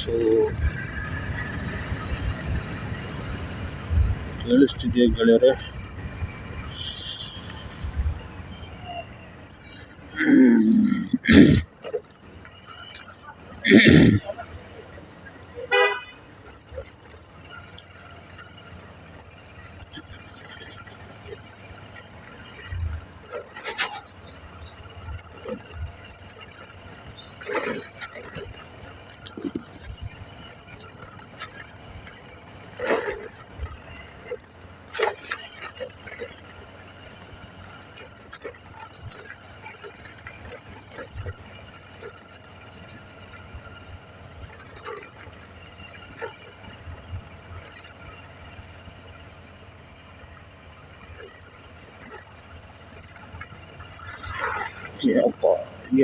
So ಕೇಳಿಸ್ತಿದೆಯಾ ಗೆಳೆಯರೆ?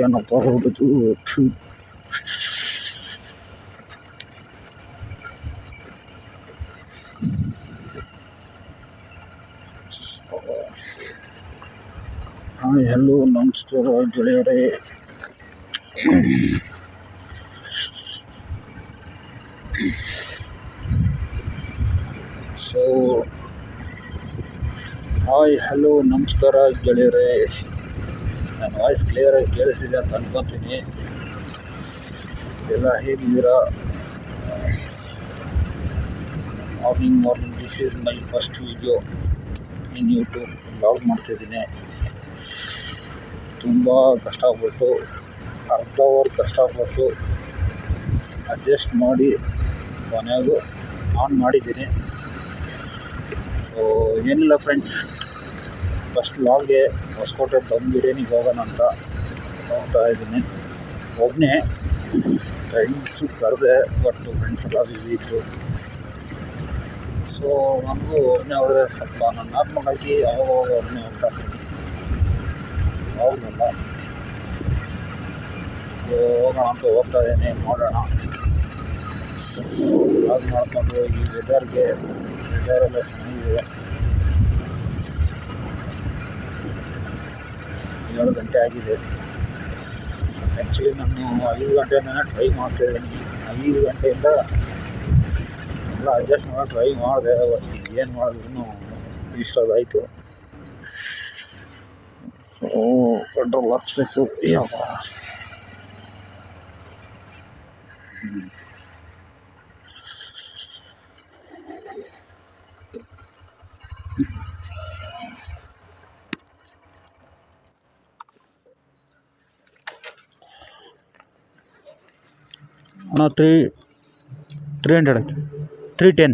ಏನಪ್ಪ ಹೋಗೋದು? ಹಾಯ್ ಹಲೋ ನಮಸ್ಕಾರ ಗೆಳೆಯರೇ. ಸೊ ಹಾಯ್ ಹಲೋ ನಮಸ್ಕಾರ ಗೆಳೆಯರೇ. ನನ್ನ ವಾಯ್ಸ್ ಕ್ಲಿಯರಾಗಿ ಕೇಳಿಸಿದೆ ಅಂತ ಅನ್ಕೊತೀನಿ. ಎಲ್ಲ ಹೇಗಿದ್ದೀರಾ? Morning this is my first video in YouTube. Blog ಮಾಡ್ತಿದ್ದೀನಿ. ತುಂಬ ಕಷ್ಟಪಟ್ಟು ಅರ್ಧ ಅವರ್ ಕಷ್ಟಪಟ್ಟು ಅಡ್ಜಸ್ಟ್ ಮಾಡಿ ಕೊನೆಗೂ ಆನ್ ಮಾಡಿದ್ದೀನಿ. ಸೊ ಏನಿಲ್ಲ ಫ್ರೆಂಡ್ಸ್, ಫಸ್ಟ್ ಬ್ಲಾಗ್ಗೆ ಹೊಸಕೋಟೆ ದಮ್ ಬಿರಿಯಾನಿಗೆ ಹೋಗೋಣ ಅಂತ ಹೋಗ್ತಾ ಇದ್ದೀನಿ. ಒಬ್ಬನೇ ಫ್ರೆಂಡ್ಸು ಕರೆದೆ, ಬಟ್ ಫ್ರೆಂಡ್ಸ್ ಎಲ್ಲ ಬ್ಯುಸಿ ಇದ್ದರು. ಸೊ ನನಗೂ ಒಬ್ಬನೇ ಹೋದರೆ ಸ್ವಲ್ಪ ನಾನು ನಾರ್ಮಲಾಗಿ ಅವಾಗ ಒಬ್ಬನೇ ಹೋಗ್ತಾ ಇರ್ತೀನಿ, ಹೌದಲ್ಲ. ಸೊ ಹೋಗೋಣ ಅಂತ ಹೋಗ್ತಾ ಇದ್ದೀನಿ, ನೋಡೋಣ. ಬ್ಲಾಗ್ ಮಾಡಿಕೊಂಡು ಈ ವೆದರೆಲ್ಲ ಚೆನ್ನಾಗಿದೆ. 7 ಗಂಟೆ ಆಗಿದೆ. ಆ್ಯಕ್ಚುಲಿ ನಾನು 5 ಗಂಟೆಯಿಂದ ಟ್ರೈ ಮಾಡ್ತಾಯಿದ್ದೀನಿ. 5 ಗಂಟೆಯಿಂದ ಎಲ್ಲ ಅಡ್ಜಸ್ಟ್ ಮಾಡಿ ಟ್ರೈ ಮಾಡಿದೆ. ಏನು ಮಾಡಿದ್ರು ಇಷ್ಟದಾಯಿತು. So petrol ಹಾಕ್ಸ್ಬೇಕು. ಯಪ್ಪ ಅಣ್ಣ 300 310.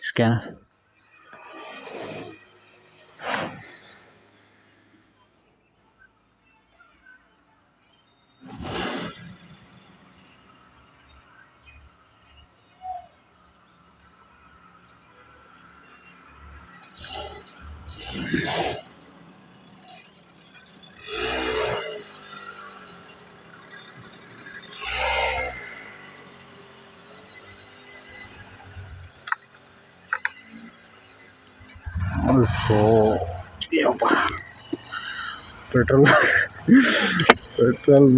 Scanner. ಸೊ ಯಪ್ಪ ಪೆಟ್ರೋಲ್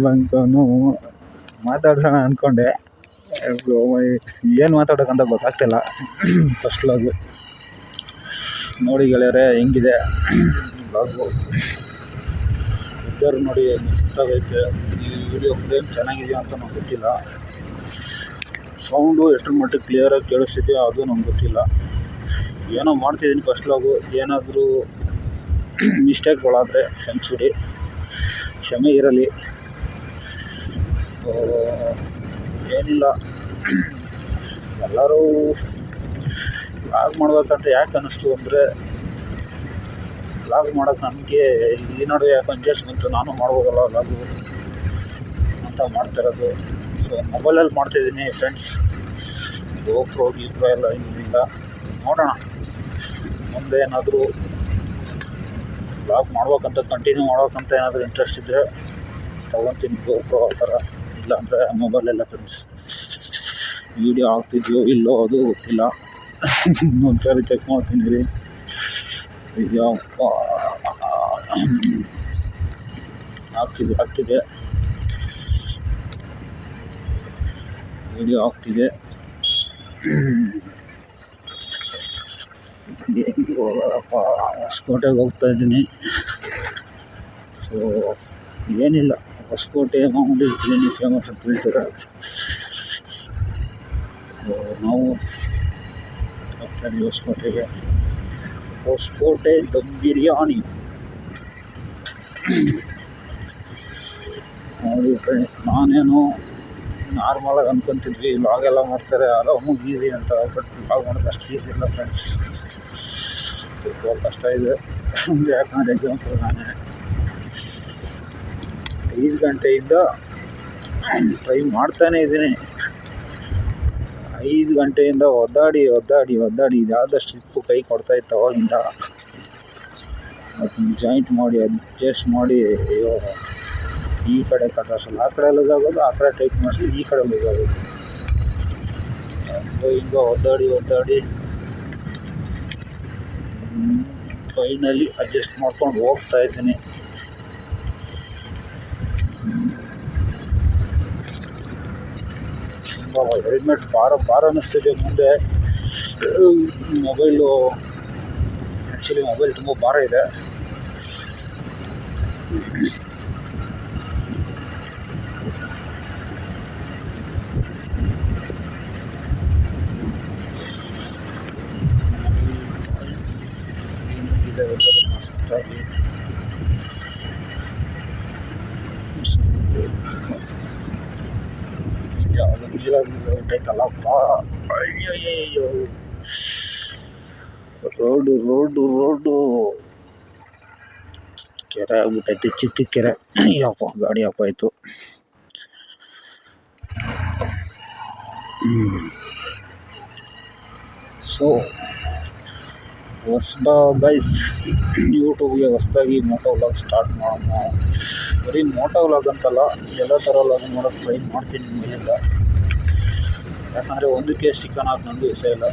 ಬಂಕನು ಮಾತಾಡ್ಸೋಣ ಅಂದ್ಕೊಂಡೆ. ಸೊ ಏನು ಮಾತಾಡೋಕ್ಕಂತ ಗೊತ್ತಾಗ್ತಿಲ್ಲ. ಫಸ್ಟ್ ಲಾಗು ನೋಡಿ ಗೆಳೆಯರೆ ಹೆಂಗಿದೆ ಬ್ಲಾಗು. ವೆದರ್ ನೋಡಿ ಮಸ್ತಾಗೈತೆ. ಈ ವಿಡಿಯೋ ಫ್ರೇಮ್ ಚೆನ್ನಾಗಿದೆಯಾ ಅಂತ ನಂಗೆ ಗೊತ್ತಿಲ್ಲ. ಸೌಂಡು ಎಷ್ಟರ ಮಟ್ಟಿಗೆ ಕ್ಲಿಯರಾಗಿ ಕೇಳಿಸ್ತಿದೆಯೋ ಅದು ನಮ್ಗೆ ಗೊತ್ತಿಲ್ಲ. ಏನೋ ಮಾಡ್ತಿದ್ದೀನಿ ಫಸ್ಟ್ ಲಾಗು, ಏನಾದರೂ ಮಿಸ್ಟೇಕ್ಗಳಾದರೆ ಕ್ಷಮಿಸ್ಬಿಡಿ, ಕ್ಷಮೆ ಇರಲಿ. ಸೊ ಏನಿಲ್ಲ, ಎಲ್ಲರೂ ವ್ಲಾಗ್ ಮಾಡ್ಬೇಕಂತ ಯಾಕೆ ಅನ್ನಿಸ್ತು ಅಂದರೆ, ವ್ಲಾಗ್ ಮಾಡೋಕ್ಕೆ ನನಗೆ ಈ ನಡುವೆ ಯಾಕೆ ಇಂಟ್ರೆಸ್ಟ್ ಬಂತು, ನಾನು ಮಾಡ್ಬೋದಲ್ಲ ವ್ಲಾಗು ಅಂತ ಮಾಡ್ತಿರೋದು. ಸೊ ಮೊಬೈಲಲ್ಲಿ ಮಾಡ್ತಾಯಿದ್ದೀನಿ ಫ್ರೆಂಡ್ಸ್, ಗೋಪ್ರೋ ಎಲ್ಲ ಇಲ್ಲ. ನೋಡೋಣ ಮುಂದೆ ಏನಾದರೂ ವ್ಲಾಗ್ ಮಾಡ್ಬೇಕಂತ, ಕಂಟಿನ್ಯೂ ಮಾಡ್ಬೇಕಂತ ಏನಾದರೂ ಇಂಟ್ರೆಸ್ಟ್ ಇದ್ದರೆ ತೊಗೊತೀನಿ ಗೋಪ್ರೋ ಆ ಥರ. ಇಲ್ಲಾಂದರೆ ಮೊಬೈಲೆಲ್ಲ ಫ್ರೆಂಡ್ಸ್ ವೀಡಿಯೋ ಆಗ್ತಿದೆಯೋ ಇಲ್ಲೋ ಅದು ಗೊತ್ತಿಲ್ಲ. ಒಂದ್ಸರಿ ಚೆಕ್ ಮಾಡ್ತೀನಿ ರೀ. ಯಪ್ಪ ಆಗ್ತಿದೆ ವಿಡಿಯೋ ಆಗ್ತಿದೆ. ಹೋಗೋದಪ್ಪ, ಹೊಸಕೋಟೆಗೆ ಹೋಗ್ತಾ ಇದ್ದೀನಿ. ಸೊ ಏನಿಲ್ಲ, ಹೊಸಕೋಟೆ ಮಾಮೂಲಿ ಬಿರಿಯಾನಿ ಫೇಮಸ್ ಅಂತ ಹೇಳ್ತಾರೆ. ಸೊ ನಾವು ಹೋಗ್ತಾ ಇದ್ದೀವಿ ಹೊಸಕೋಟೆಗೆ. ಹೊಸಕೋಟೆ ದಮ್ ಬಿರಿಯಾನಿ ನೋಡಿ ಫ್ರೆಂಡ್ಸ್. ನಾನೇನು ನಾರ್ಮಲಾಗಿ ಅಂದ್ಕೊತಿದ್ವಿ ವ್ಲಾಗ್ ಎಲ್ಲ ಮಾಡ್ತಾರೆ ಆರಾಮಾಗಿ ಈಸಿ ಅಂತ, ಬಟ್ ವ್ಲಾಗ್ ಮಾಡೋದು ಅಷ್ಟು ಈಸಿ ಇಲ್ಲ ಫ್ರೆಂಡ್ಸ್, ತುಂಬ ಕಷ್ಟ ಇದೆ. ಯಾಕಂದರೆ ಎಕ್ಸಾಂಪಲ್ ನಾನೇ 5 ಗಂಟೆಯಿಂದ ಟ್ರೈ ಮಾಡ್ತಾನೇ ಇದ್ದೀನಿ. 5 ಗಂಟೆಯಿಂದ ಒದ್ದಾಡಿ ಇದಾದ ಸ್ಟ್ರಿಪ್ಪು ಕೈ ಕೊಡ್ತಾಯಿತ್ತು ಅವಾಗಿಂದ. ಅದನ್ನು ಜಾಯಿಂಟ್ ಮಾಡಿ ಅಡ್ಜಸ್ಟ್ ಮಾಡಿ, ಅಯ್ಯೋ ಈ ಕಡೆ ಕಟ್ಟಾಸಲ್ಲ, ಆ ಕಡೆ ಲೂಸ್ ಆಗೋದು, ಆ ಕಡೆ ಟೈಟ್ ಮಾಡಿಸಿ ಈ ಕಡೆ ಲೂಸ್ ಆಗೋದು. ಹಿಂಗೆ ಒದ್ದಾಡಿ ಫೈನಲಿ ಅಡ್ಜಸ್ಟ್ ಮಾಡ್ಕೊಂಡು ಹೋಗ್ತಾ ಇದ್ದೀನಿ. ತುಂಬ ಹೆಲ್ಮೆಟ್ ಭಾರ ಅನ್ನಿಸ್ತಿದೆ ಮುಂದೆ. ಮೊಬೈಲು ಆ್ಯಕ್ಚುಲಿ ಮೊಬೈಲ್ ತುಂಬ ಭಾರ ಇದೆ. ಮಸ್ತಾಗಿ ಯಾವುದು ನೀರಾಗಿರ್ತೈತಲ್ಲಪ್ಪ, ಅಯ್ಯಯ್ಯೋ ರೋಡು ಕೆರೆ ಆಗ್ಬಿಟ್ಟೈತೆ, ಚಿಕ್ಕ ಕೆರೆ. ಯಪ್ಪ ಗಾಡಿ ಅಪ್ಪ ಆಯಿತು. ಸೊ ಗೈಸ್, ಯೂಟ್ಯೂಬ್ಗೆ ಹೊಸದಾಗಿ ಮೋಟೋ ವ್ಲಾಗ್ ಸ್ಟಾರ್ಟ್ ಮಾಡೋಣ. ಬರೀ ಮೋಟೋ ವ್ಲಾಗ್ ಅಂತಲ್ಲ, ಎಲ್ಲ ಥರ ವ್ಲಾಗ್ ಮಾಡೋಕ್ಕೆ ಟ್ರೈ ಮಾಡ್ತೀನಿ ಮೇಲಿಂದ. ಯಾಕಂದರೆ ಒಂದಕ್ಕೆ ಸ್ಟಿಕ್ಕನ್ ಹಾಕಿ ನನಗೂ ಇಷ್ಟ ಇಲ್ಲ.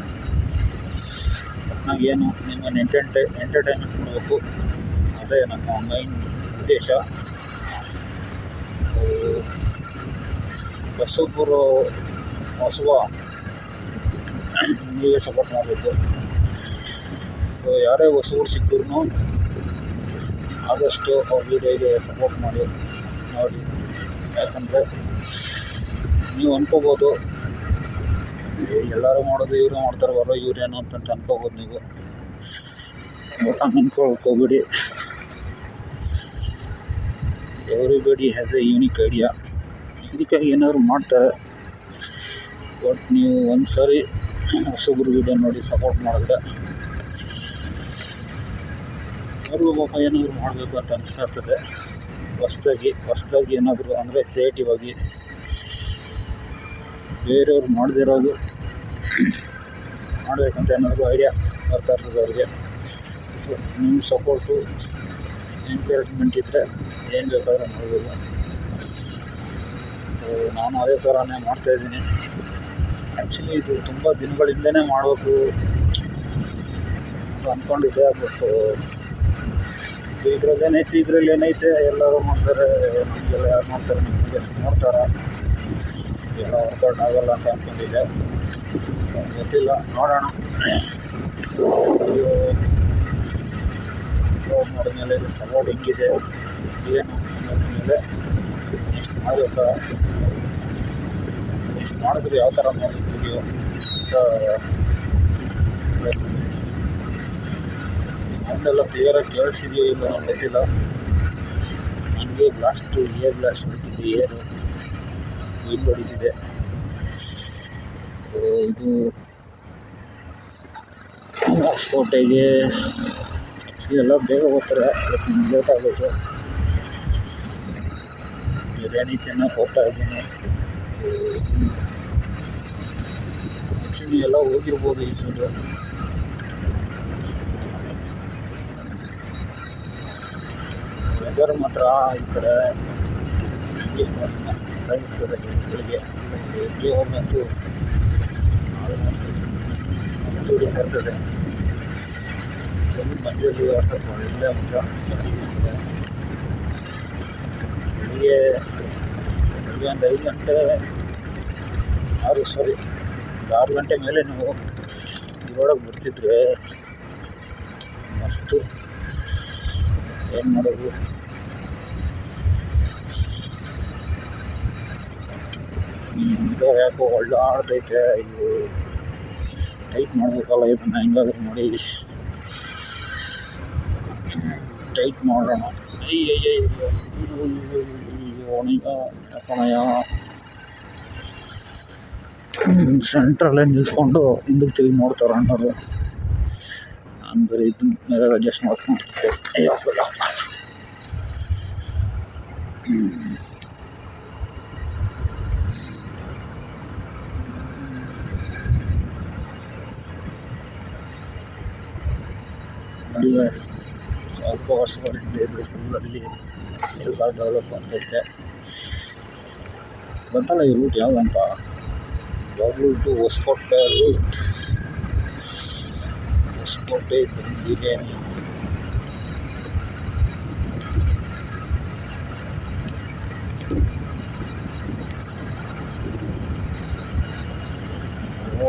ನನಗೇನು ನಿಮ್ಮನ್ನು ಎಂಟರ್ಟೈನ್ಮೆಂಟ್ ಮಾಡಬೇಕು, ಅದೇ ನಮ್ಮ ಮೈನ್ ಉದ್ದೇಶ. ಹೊಸಬ ನೀವೇ ಸಪೋರ್ಟ್ ಮಾಡಬೇಕು. ಸೊ ಯಾರೇ ಹೊಸಬರು ಸಿಕ್ಕಿದ್ರು ಆದಷ್ಟು ಅವ್ರ ವೀಡಿಯೋಗೆ ಸಪೋರ್ಟ್ ಮಾಡಿ ನೋಡಿ. ಯಾಕಂದರೆ ನೀವು ಅನ್ಕೋಬೋದು ಎಲ್ಲರೂ ಮಾಡೋದು ಇವರು ಮಾಡ್ತಾರೆ ಬರೋ ಇವ್ರೇನು ಅಂತಂತ ಅನ್ಕೋಬೋದು ನೀವು. ಅನ್ಕೊಳಕ್ಕೆ ಹೋಗ್ಬೇಡಿ. Everybody has A unique idea. ಇದಕ್ಕಾಗಿ ಏನಾದ್ರು ಮಾಡ್ತಾರೆ, ಬಟ್ ನೀವು ಒಂದು ಸಾರಿ ಹೊಸಬ್ರು ವೀಡಿಯೋ ನೋಡಿ ಸಪೋರ್ಟ್ ಮಾಡಿದ್ರೆ ಅವ್ರಿಗೂ ಪಾಪ ಏನಾದರೂ ಮಾಡಬೇಕು ಅಂತ ಅನಿಸ್ತಾ ಇರ್ತದೆ. ಹೊಸ್ದಾಗಿ ಏನಾದರೂ ಅಂದರೆ ಕ್ರಿಯೇಟಿವ್ ಆಗಿ ಬೇರೆಯವ್ರು ಮಾಡದಿರೋದು ಮಾಡಬೇಕಂತ ಏನಾದರೂ ಐಡಿಯಾ ಬರ್ತಾ ಇರ್ತದೆ ಅವ್ರಿಗೆ. ಸೊ ನಿಮ್ಮ ಸಪೋರ್ಟು ಎನ್ಕರೇಜ್ಮೆಂಟ್ ಇದ್ದರೆ ಏನು ಬೇಕಾದರೂ ಮಾಡ್ಬೋದು. ಸೊ ನಾನು ಅದೇ ಥರನೇ ಮಾಡ್ತಾಯಿದ್ದೀನಿ. ಆ್ಯಕ್ಚುಲಿ ಇದು ತುಂಬ ದಿನಗಳಿಂದನೇ ಮಾಡಬೇಕು ಅಂತ ಅಂದ್ಕೊಂಡಿದ್ದೆ. ಬಟ್ ಇದರಲ್ಲಿ ಏನೈತೆ ಎಲ್ಲರೂ ಮಾಡ್ತಾರೆ, ನಮಗೆಲ್ಲ ಯಾರು ಮಾಡ್ತಾರೆ, ನಮಗೆ ನೋಡ್ತಾರೆ, ಎಲ್ಲ ವರ್ಕೌಟ್ ಆಗೋಲ್ಲ ಅಂತ ಅಂದ್ಕೊಂಡಿದ್ದೆ. ಗೊತ್ತಿಲ್ಲ, ನೋಡೋಣ. ವಿಡಿಯೋ ಅಪ್ಲೋಡ್ ಮಾಡಿದ್ಮೇಲೆ ಸಪೋರ್ಟ್ ಹೆಂಗಿದೆ ಏನು ಮೇಲೆ ನೆಕ್ಸ್ಟ್ ಮಾಡಬೇಕಾ, ನೆಕ್ಸ್ಟ್ ಮಾಡಿದ್ರೆ ಯಾವ ಥರ ಮಾಡಿದ್ದೀವಿ ಅಂತ ಸೌಂಡೆಲ್ಲ ಕ್ಲಿಯರಾಗಿ ಕೇಳಿಸಿದೆಯೋ ಇಲ್ಲ ನನಗೆ ಗೊತ್ತಿಲ್ಲ. ನನಗೆ ಬ್ಲಾಸ್ಟ್ ಹೊಡಿತಿದೆ, ಏರು ವಿಂಡ್ ಹೊಡಿತಿದೆ. ಇದು ಹೊಸಕೋಟೆಗೆ ಎಲ್ಲ ಬೇಗ ಹೋಗ್ತಾರೆ, ಲೇಟ್ ಆಗೋದು. ಬಿರಿಯಾನಿ ತಿನ್ನೋಕೆ ಹೋಗ್ತಾ ಇದ್ದೀನಿ. ಆ್ಯಕ್ಚುಲಿ ಎಲ್ಲ ಹೋಗಿರ್ಬೋದು ಈ ಸೈಡು. ವೆದರ್ ಮಾತ್ರ ಈ ಕಡೆ ಮಸ್ತಾಗಿರ್ತದೆ. ಬೆಳಿಗ್ಗೆ ಹೋಗಂತೂ ಬರ್ತದೆ. ಮಧ್ಯದಲ್ಲಿ ಸ್ವಲ್ಪ ಒಳ್ಳೆ ಮಜಾ. ಬೆಳಿಗ್ಗೆ ಒಂದು 5 ಗಂಟೆ 6 ಗಂಟೆ ಮೇಲೆ ನೀವು ಇದ್ರೊಳಗೆ ಬರ್ತಿದ್ರೆ ಮಸ್ತು. ಏನು ಮಾಡೋದು, ಈಗ ಯಾಕೋ ಒಳ್ಳೆ ಆಡ್ತೈತೆ. ಇದು ಟೈಟ್ ಮಾಡಬೇಕಲ್ಲ, ಇದನ್ನು ಹೆಂಗಾದ್ರೂ ಮಾಡಿ ಟೈಟ್ ಮಾಡೋಣ. ಯಾಕಣಯ್ಯ ಸೆಂಟ್ರಲ್ಲೇ ನಿಲ್ಲಿಸ್ಕೊಂಡು ಹಿಂದಕ್ಕೆ ತಿರುಗಿ ನೋಡ್ತಾರೆ ಅನ್ನೋದು. ನಾನು ಬರೀ ಇದನ್ನ ಮೇಲೆ ಅಡ್ಜಸ್ಟ್ ಮಾಡ್ಕೊಂಡಿದ್ದೆ. ನಡುವೆ ಸ್ವಲ್ಪ ವರ್ಷಗಳಿಂದ ಇದ್ದು ಫುಲ್ಲಲ್ಲಿ ಎಲ್ಲ ಡೆವಲಪ್ ಆಗ್ತೈತೆ. ಗೊತ್ತಲ್ಲ ಈ ರೂಟ್ ಯಾವುದಂತ, ಯಾವಾಗಲೂ ಟು ಹೊಸಕೋಟೆ ರೂಟ್. ಹೊಸಕೋಟೆ ಬಿರಿಯಾನಿ.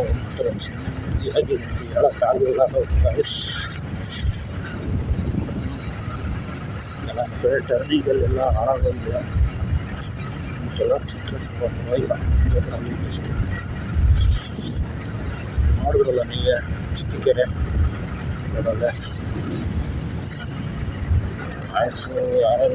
ಒಂಥರ ಚಿಂತೆಯಾಗಿ ಹೇಳೋಕ್ಕಾಗಲ್ಲ ಗೈಸ್. ಎಲ್ಲ ಟರ್ನಿಂಗಲ್ಲೆಲ್ಲ ಹಾಳಾಗೋಗಿದೆ. ಎಲ್ಲ ಚಿತ್ರ ಸ್ವಲ್ಪ ಪರವಾಗಿಲ್ಲ. ಮಾಡಿದ್ರಲ್ಲ ನೀವೇ ಚಿಕ್ಕಕೆರೆ ಅದರಲ್ಲೇ ಆಯ್ಸು ಯಾರು